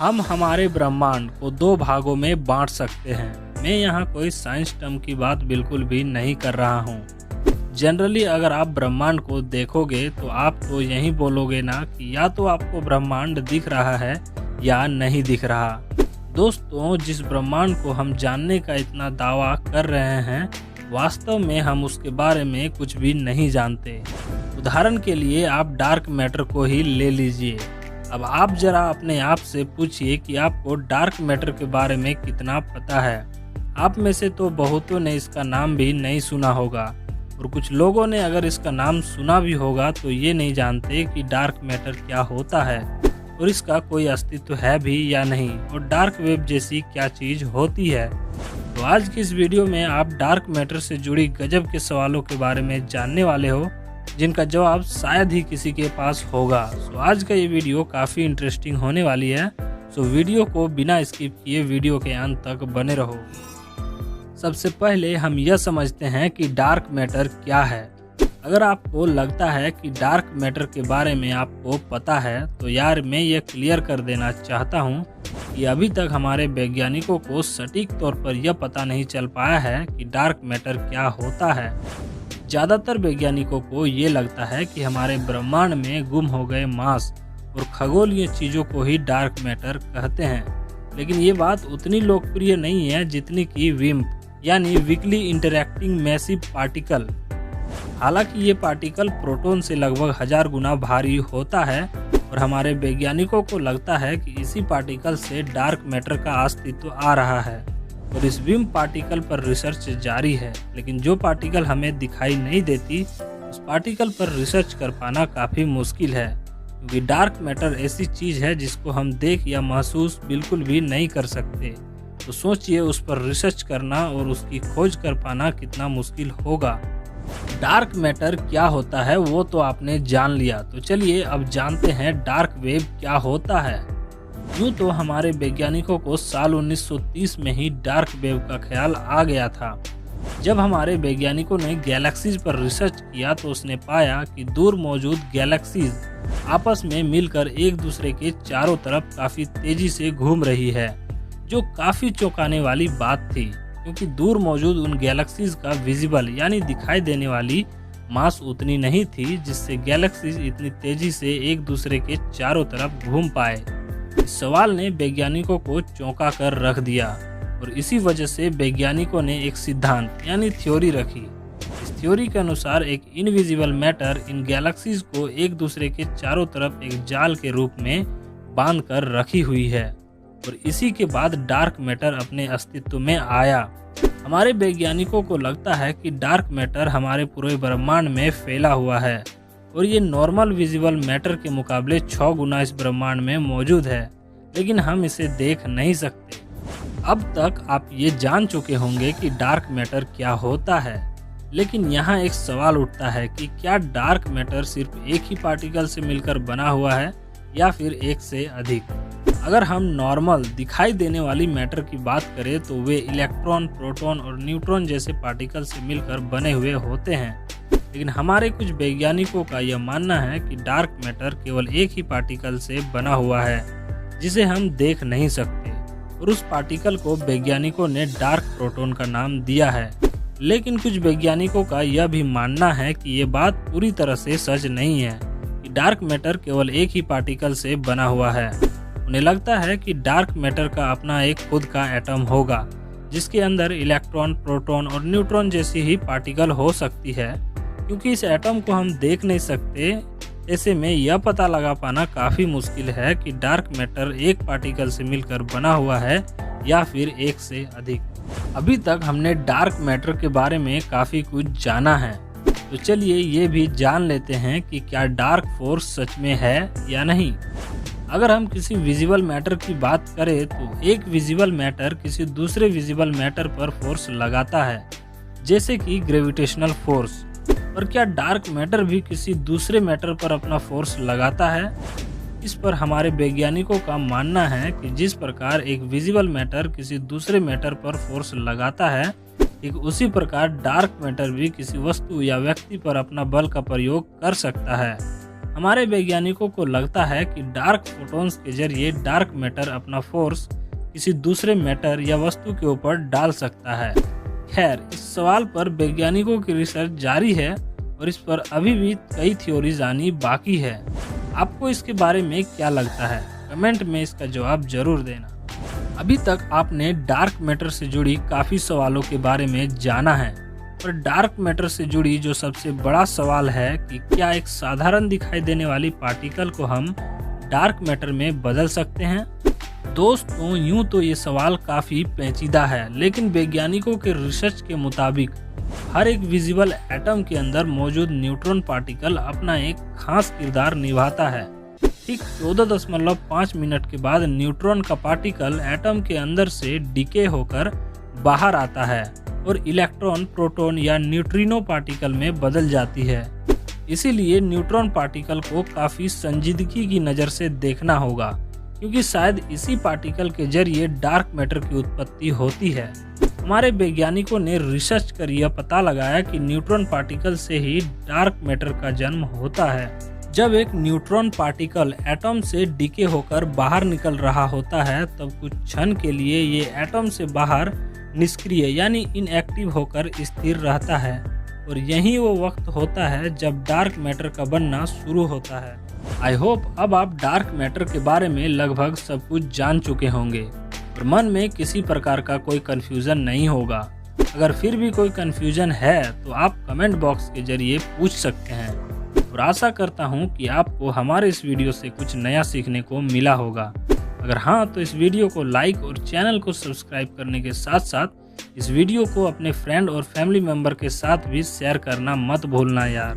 हम हमारे ब्रह्मांड को दो भागों में बांट सकते हैं। मैं यहाँ कोई साइंस टर्म की बात बिल्कुल भी नहीं कर रहा हूँ। जनरली अगर आप ब्रह्मांड को देखोगे तो आप तो यही बोलोगे ना कि या तो आपको ब्रह्मांड दिख रहा है या नहीं दिख रहा। दोस्तों, जिस ब्रह्मांड को हम जानने का इतना दावा कर रहे हैं, वास्तव में हम उसके बारे में कुछ भी नहीं जानते। उदाहरण के लिए आप डार्क मैटर को ही ले लीजिए। अब आप जरा अपने आप से पूछिए कि आपको डार्क मैटर के बारे में कितना पता है। आप में से तो बहुतों ने इसका नाम भी नहीं सुना होगा, और कुछ लोगों ने अगर इसका नाम सुना भी होगा तो ये नहीं जानते कि डार्क मैटर क्या होता है और इसका कोई अस्तित्व है भी या नहीं, और डार्क वेब जैसी क्या चीज़ होती है। तो आज की इस वीडियो में आप डार्क मैटर से जुड़ी गजब के सवालों के बारे में जानने वाले हो, जिनका जवाब शायद ही किसी के पास होगा। सो आज का ये वीडियो काफ़ी इंटरेस्टिंग होने वाली है। सो वीडियो को बिना स्किप किए वीडियो के अंत तक बने रहो। सबसे पहले हम यह समझते हैं कि डार्क मैटर क्या है। अगर आपको लगता है कि डार्क मैटर के बारे में आपको पता है, तो यार मैं ये क्लियर कर देना चाहता हूँ कि अभी तक हमारे वैज्ञानिकों को सटीक तौर पर यह पता नहीं चल पाया है कि डार्क मैटर क्या होता है। ज़्यादातर वैज्ञानिकों को ये लगता है कि हमारे ब्रह्मांड में गुम हो गए मास और खगोलीय चीज़ों को ही डार्क मैटर कहते हैं, लेकिन ये बात उतनी लोकप्रिय नहीं है जितनी कि विम्प यानी वीकली इंटरैक्टिंग मैसिव पार्टिकल। हालांकि ये पार्टिकल प्रोटॉन से लगभग 1000 गुना भारी होता है, और हमारे वैज्ञानिकों को लगता है कि इसी पार्टिकल से डार्क मैटर का अस्तित्व आ रहा है, और इस विम पार्टिकल पर रिसर्च जारी है। लेकिन जो पार्टिकल हमें दिखाई नहीं देती, उस पार्टिकल पर रिसर्च कर पाना काफ़ी मुश्किल है, क्योंकि डार्क मैटर ऐसी चीज़ है जिसको हम देख या महसूस बिल्कुल भी नहीं कर सकते। तो सोचिए उस पर रिसर्च करना और उसकी खोज कर पाना कितना मुश्किल होगा। डार्क मैटर क्या होता है वो तो आपने जान लिया, तो चलिए अब जानते हैं डार्क वेब क्या होता है। यूँ तो हमारे वैज्ञानिकों को साल 1930 में ही डार्क वेब का ख्याल आ गया था। जब हमारे वैज्ञानिकों ने गैलेक्सीज पर रिसर्च किया तो उसने पाया कि दूर मौजूद गैलेक्सीज आपस में मिलकर एक दूसरे के चारों तरफ काफ़ी तेजी से घूम रही है, जो काफ़ी चौंकाने वाली बात थी, क्योंकि दूर मौजूद उन गैलेक्सीज का विजिबल यानी दिखाई देने वाली मास उतनी नहीं थी जिससे गैलेक्सीज इतनी तेजी से एक दूसरे के चारों तरफ घूम पाए। इस सवाल ने वैज्ञानिकों को चौंका कर रख दिया, और इसी वजह से वैज्ञानिकों ने एक सिद्धांत यानी थ्योरी रखी। इस थ्योरी के अनुसार एक इनविजिबल मैटर इन गैलेक्सीज को एक दूसरे के चारों तरफ एक जाल के रूप में बांध कर रखी हुई है, और इसी के बाद डार्क मैटर अपने अस्तित्व में आया। हमारे वैज्ञानिकों को लगता है कि डार्क मैटर हमारे पूरे ब्रह्मांड में फैला हुआ है, और ये नॉर्मल विजिबल मैटर के मुकाबले 6 गुना इस ब्रह्मांड में मौजूद है, लेकिन हम इसे देख नहीं सकते। अब तक आप ये जान चुके होंगे कि डार्क मैटर क्या होता है, लेकिन यहाँ एक सवाल उठता है कि क्या डार्क मैटर सिर्फ एक ही पार्टिकल से मिलकर बना हुआ है या फिर एक से अधिक। अगर हम नॉर्मल दिखाई देने वाली मैटर की बात करें तो वे इलेक्ट्रॉन, प्रोटॉन और न्यूट्रॉन जैसे पार्टिकल से मिलकर बने हुए होते हैं, लेकिन हमारे कुछ वैज्ञानिकों का यह मानना है कि डार्क मैटर केवल एक ही पार्टिकल से बना हुआ है जिसे हम देख नहीं सकते, और उस पार्टिकल को वैज्ञानिकों ने डार्क प्रोटॉन का नाम दिया है। लेकिन कुछ वैज्ञानिकों का यह भी मानना है कि ये बात पूरी तरह से सच नहीं है कि डार्क मैटर केवल एक ही पार्टिकल से बना हुआ है। उन्हें लगता है कि डार्क मैटर का अपना एक खुद का एटम होगा, जिसके अंदर इलेक्ट्रॉन, प्रोटॉन और न्यूट्रॉन जैसी ही पार्टिकल हो सकती है। क्योंकि इस एटम को हम देख नहीं सकते, ऐसे में यह पता लगा पाना काफ़ी मुश्किल है कि डार्क मैटर एक पार्टिकल से मिलकर बना हुआ है या फिर एक से अधिक। अभी तक हमने डार्क मैटर के बारे में काफ़ी कुछ जाना है, तो चलिए ये भी जान लेते हैं कि क्या डार्क फोर्स सच में है या नहीं। अगर हम किसी विजिबल मैटर की बात करें तो एक विजिबल मैटर किसी दूसरे विजिबल मैटर पर फोर्स लगाता है, जैसे कि ग्रेविटेशनल फोर्स। और क्या डार्क मैटर भी किसी दूसरे मैटर पर अपना फोर्स लगाता है? इस पर हमारे वैज्ञानिकों का मानना है कि जिस प्रकार एक विजिबल मैटर किसी दूसरे मैटर पर फोर्स लगाता है, ठीक उसी प्रकार डार्क मैटर भी किसी वस्तु या व्यक्ति पर अपना बल का प्रयोग कर सकता है। हमारे वैज्ञानिकों को लगता है कि डार्क फोटॉन्स के जरिए डार्क मैटर अपना फोर्स किसी दूसरे मैटर या वस्तु के ऊपर डाल सकता है। खैर, इस सवाल पर वैज्ञानिकों की रिसर्च जारी है और इस पर अभी भी कई थ्योरीज आनी बाकी है। आपको इसके बारे में क्या लगता है? कमेंट में इसका जवाब जरूर देना। अभी तक आपने डार्क मैटर से जुड़ी काफ़ी सवालों के बारे में जाना है, पर डार्क मैटर से जुड़ी जो सबसे बड़ा सवाल है कि क्या एक साधारण दिखाई देने वाली पार्टिकल को हम डार्क मैटर में बदल सकते हैं? दोस्तों, यूं तो ये सवाल काफ़ी पेचीदा है, लेकिन वैज्ञानिकों के रिसर्च के मुताबिक हर एक विजिबल एटम के अंदर मौजूद न्यूट्रॉन पार्टिकल अपना एक खास किरदार निभाता है। ठीक 14.5 मिनट के बाद न्यूट्रॉन का पार्टिकल एटम के अंदर से डिके होकर बाहर आता है और इलेक्ट्रॉन, प्रोटॉन या न्यूट्रिनो पार्टिकल में बदल जाती है। इसीलिए न्यूट्रॉन पार्टिकल को काफ़ी संजीदगी की नज़र से देखना होगा, क्योंकि शायद इसी पार्टिकल के जरिए डार्क मैटर की उत्पत्ति होती है। हमारे वैज्ञानिकों ने रिसर्च कर यह पता लगाया कि न्यूट्रॉन पार्टिकल से ही डार्क मैटर का जन्म होता है। जब एक न्यूट्रॉन पार्टिकल एटम से डिके होकर बाहर निकल रहा होता है, तब कुछ क्षण के लिए ये एटम से बाहर निष्क्रिय यानी इनएक्टिव होकर स्थिर रहता है, और यही वो वक्त होता है जब डार्क मैटर का बनना शुरू होता है। आई होप अब आप डार्क मैटर के बारे में लगभग सब कुछ जान चुके होंगे और मन में किसी प्रकार का कोई कंफ्यूजन नहीं होगा। अगर फिर भी कोई कंफ्यूजन है तो आप कमेंट बॉक्स के जरिए पूछ सकते हैं, और आशा करता हूं कि आपको हमारे इस वीडियो से कुछ नया सीखने को मिला होगा। अगर हाँ, तो इस वीडियो को लाइक और चैनल को सब्सक्राइब करने के साथ साथ इस वीडियो को अपने फ्रेंड और फैमिली मेम्बर के साथ भी शेयर करना मत भूलना यार।